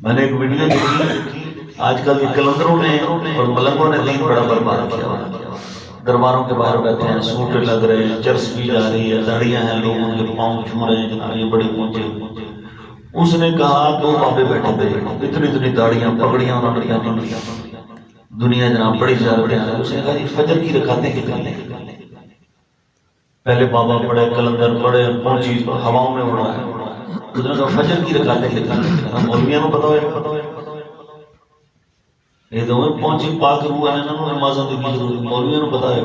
میں نے ایک ویڈیو دیکھی، آج کل یہ کلندروں نے اور ملنگوں نے دین بڑا برباد کیا ہوا ہے۔ درباروں کے باہر بیٹھے ہیں، سوٹے لگ رہے ہیں، چرس بھی جا رہی ہے، داڑیاں ہیں، لوگوں کے پاؤں چھو رہے ہیں جناب، یہ بڑی پہنچے۔ اس نے کہا دو بابے بیٹھے تھے، اتنی اتنی داڑیاں پگڑیاں انہوں نے پہنی، دنیا جناب بڑی زیارتیں ہیں۔ اس نے کہا یہ فجر کی رکعتیں کتنی ہیں؟ پہلے بابا پڑے، کلندر پڑے، پہنچی ہواؤں میں اڑ رہا ہے۔ اس نے کہا فجر کی رکعتیں کتنی ہیں؟ مولویوں کو پتا ہوئے، یہ تو پہنچی پاک روح ہے نا، نمازوں کی ضرورت مولویوں کو پتا ہے۔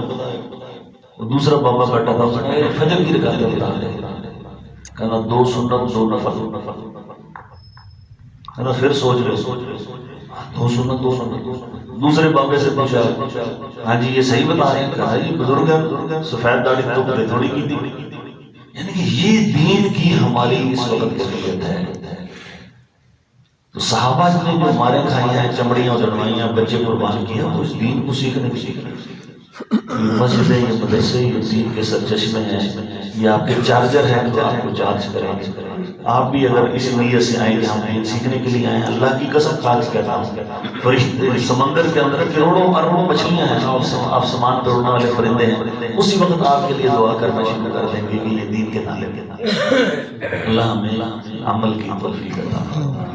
دوسرا بابا بیٹھا تھا، اس نے کہا فجر کی رکعتیں بتا دے، کہنا دو سنت دو نفل، کہنا پھر سوچ رہے دو سنت دو نفل۔ دوسرے بابے سے پوچھا، ہاں جی یہ صحیح بتا رہے ہیں؟ کہا جی بزرگ ہے، سفید داڑھی تو تھوڑی کی تھی۔ یعنی کہ یہ دین کی ہماری اس وقت کیفیت ہے۔ تو صحابہ نے جو مارے کھائی ہیں، چمڑیاں ادھڑوائیاں، بچے قربان کیے، وہ اس دین کو سیکھنے کی مسجدیں، یہ مدرسے، یہ دین کے سرچشمے ہیں، یہ آپ کے چارجر ہیں جو آپ کو چارج کریں۔ آپ بھی اگر اس نیت سے آئیں کہ ہم دین سیکھنے کے لیے آئے ہیں، اللہ کی قسم خالص کہتا ہوں، فرشتے سمندر کے اندر کروڑوں اربوں مچھلیاں ہیں، آسمان پہ اڑنے والے پرندے ہیں، اسی وقت آپ کے لیے دعا کرنا شروع کر دیں گے کہ یہ دین کے نالے کے نالے۔ اللہ ہمیں عمل کی توفیق عطا فرمائے۔